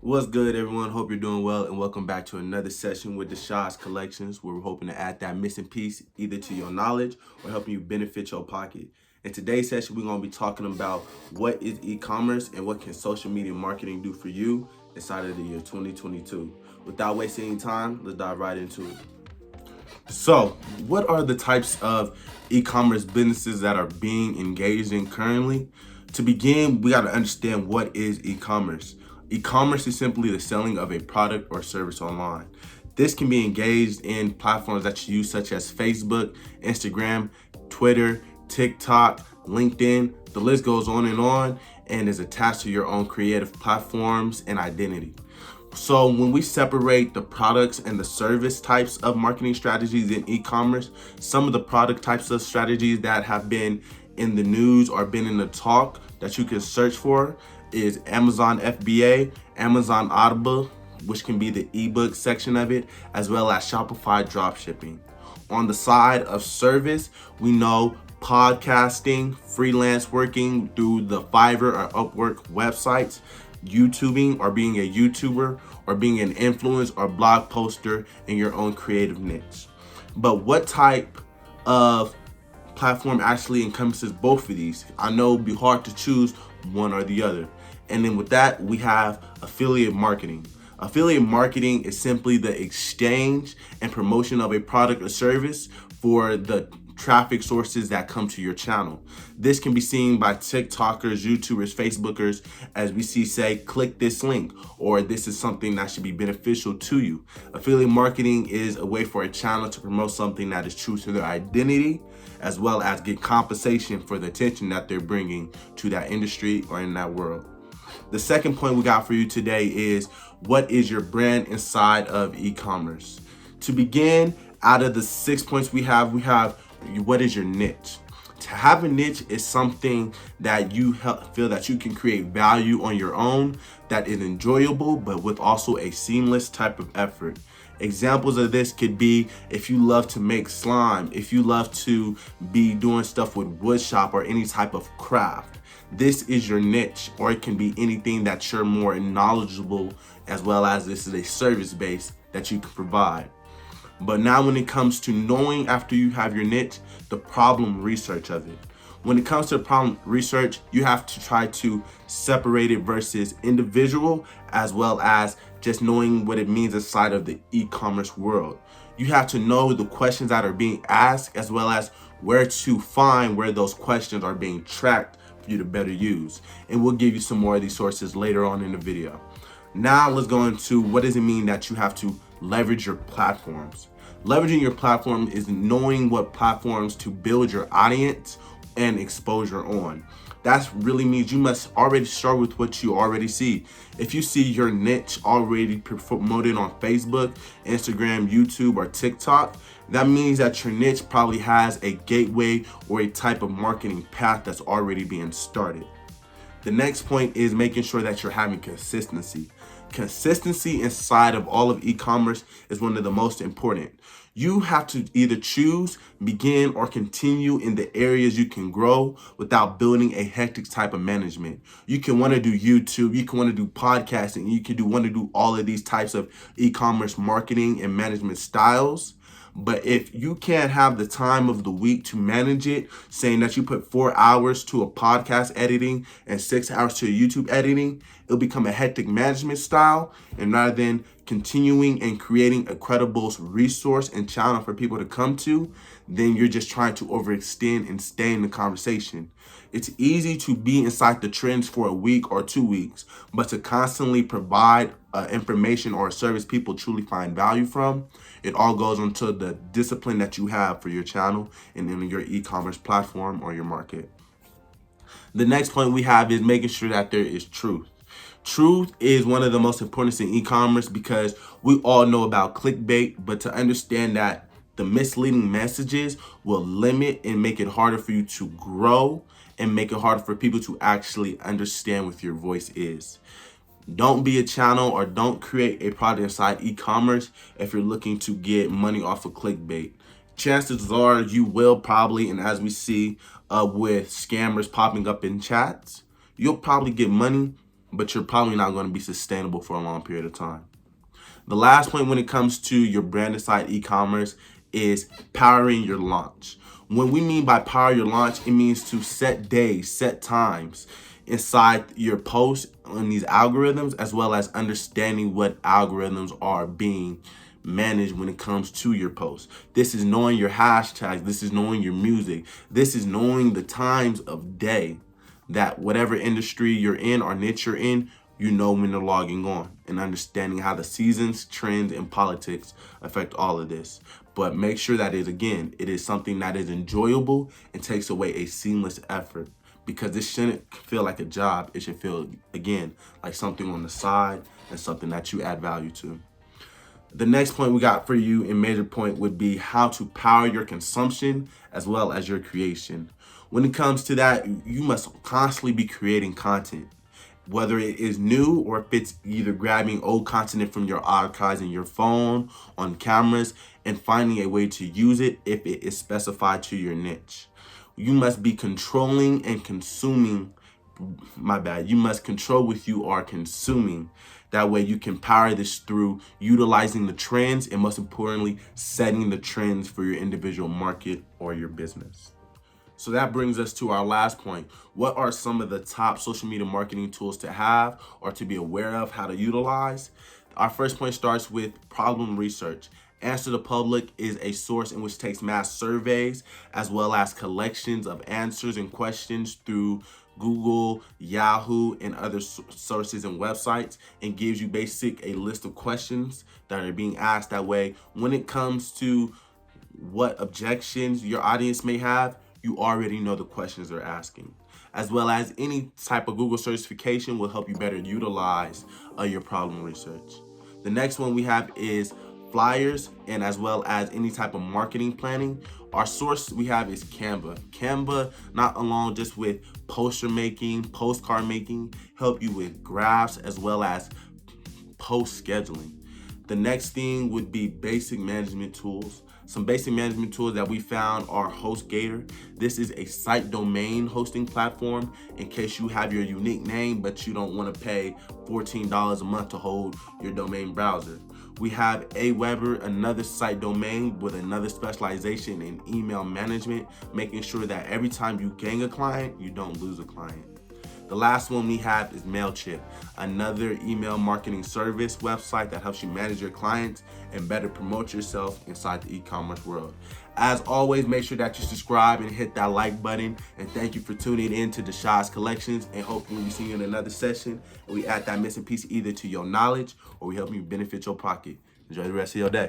What's good, everyone? Hope you're doing well, and welcome back to another session with the Shaw's Collections, where we're hoping to add that missing piece either to your knowledge or helping you benefit your pocket. In today's session, we're going to be talking about what is e-commerce and what can social media marketing do for you inside of the year 2022. Without wasting any time, let's dive right into it. So, what are the types of e-commerce businesses that are being engaged in currently? To begin, we got to understand what is e-commerce. E-commerce is simply the selling of a product or service online. This can be engaged in platforms that you use such as Facebook, Instagram, Twitter, TikTok, LinkedIn. The list goes on and is attached to your own creative platforms and identity. So when we separate the products and the service types of marketing strategies in e-commerce, some of the product types of strategies that have been in the news or been in the talk that you can search for is Amazon FBA, Amazon Audible, which can be the ebook section of it, as well as Shopify dropshipping. On the side of service, we know podcasting, freelance working through the Fiverr or Upwork websites, YouTubing or being a YouTuber, or being an influencer or blog poster in your own creative niche. But what type of platform actually encompasses both of these? I know it'd be hard to choose one or the other. And then with that, we have affiliate marketing. Affiliate marketing is simply the exchange and promotion of a product or service for the traffic sources that come to your channel. This can be seen by TikTokers, YouTubers, Facebookers, as we see say, click this link, or this is something that should be beneficial to you. Affiliate marketing is a way for a channel to promote something that is true to their identity, as well as get compensation for the attention that they're bringing to that industry or in that world. The second point we got for you today is, what is your brand inside of e-commerce? To begin, out of the 6 points we have what is your niche? To have a niche is something that you feel that you can create value on your own, that is enjoyable, but with also a seamless type of effort. Examples of this could be if you love to make slime, if you love to be doing stuff with wood shop or any type of craft. This is your niche, or it can be anything that you're more knowledgeable, as well as this is a service base that you can provide. But now when it comes to knowing after you have your niche, the problem research of it. When it comes to the problem research, you have to try to separate it versus individual, as well as just knowing what it means inside of the e-commerce world. You have to know the questions that are being asked, as well as where to find where those questions are being tracked for you to better use. And we'll give you some more of these sources later on in the video. Now let's go into what does it mean that you have to leverage your platforms. Leveraging your platform is knowing what platforms to build your audience and exposure on. That really means you must already start with what you already see. If you see your niche already promoted on Facebook, Instagram, YouTube, or TikTok, that means that your niche probably has a gateway or a type of marketing path that's already being started. The next point is making sure that you're having consistency. Consistency inside of all of e-commerce is one of the most important. You have to either choose, begin, or continue in the areas you can grow without building a hectic type of management. You can want to do YouTube, you can want to do podcasting, you can want to do all of these types of e-commerce marketing and management styles. But if you can't have the time of the week to manage it, saying that you put 4 hours to a podcast editing and 6 hours to YouTube editing, it'll become a hectic management style. And rather than continuing and creating a credible resource and channel for people to come to, then you're just trying to overextend and stay in the conversation. It's easy to be inside the trends for a week or 2 weeks, but to constantly provide information or a service people truly find value from, it all goes into the discipline that you have for your channel and in your e-commerce platform or your market. The next point we have is making sure that there is truth. Truth is one of the most important in e-commerce because we all know about clickbait, but to understand that the misleading messages will limit and make it harder for you to grow and make it harder for people to actually understand what your voice is. Don't be a channel or don't create a product inside e-commerce if you're looking to get money off of clickbait. Chances are you will probably, and as we see with scammers popping up in chats, you'll probably get money, but you're probably not going to be sustainable for a long period of time. The last point when it comes to your branded site e-commerce is powering your launch. When we mean by power your launch, it means to set days, set times inside your posts on these algorithms, as well as understanding what algorithms are being managed when it comes to your posts. This is knowing your hashtags, this is knowing your music, this is knowing the times of day that whatever industry you're in or niche you're in, you know when they're logging on, and understanding how the seasons, trends, and politics affect all of this. But make sure that it is something that is enjoyable and takes away a seamless effort, because this shouldn't feel like a job. It should feel, again, like something on the side and something that you add value to. The next point we got for you in major point would be how to power your consumption as well as your creation. When it comes to that, you must constantly be creating content, whether it is new or if it's either grabbing old content from your archives in your phone, on cameras, and finding a way to use it if it is specified to your niche. You must be controlling and consuming. You must control what you are consuming. That way you can power this through utilizing the trends and, most importantly, setting the trends for your individual market or your business. So that brings us to our last point. What are some of the top social media marketing tools to have or to be aware of, how to utilize? Our first point starts with problem research. Answer the Public is a source in which takes mass surveys as well as collections of answers and questions through Google, Yahoo, and other sources and websites, and gives you a list of questions that are being asked. That way, when it comes to what objections your audience may have, you already know the questions they're asking. As well as any type of Google certification will help you better utilize your problem research. The next one we have is flyers, and as well as any type of marketing planning. Our source we have is Canva. Canva, not alone just with poster making, postcard making, help you with graphs as well as post scheduling. The next thing would be basic management tools. Some basic management tools that we found are HostGator. This is a site domain hosting platform in case you have your unique name, but you don't want to pay $14 a month to hold your domain browser. We have Aweber, another site domain with another specialization in email management, making sure that every time you gain a client, you don't lose a client. The last one we have is MailChimp, another email marketing service website that helps you manage your clients and better promote yourself inside the e-commerce world. As always, make sure that you subscribe and hit that like button. And thank you for tuning in to Desha's Collections. And hopefully we see you in another session and we add that missing piece either to your knowledge or we help you benefit your pocket. Enjoy the rest of your day.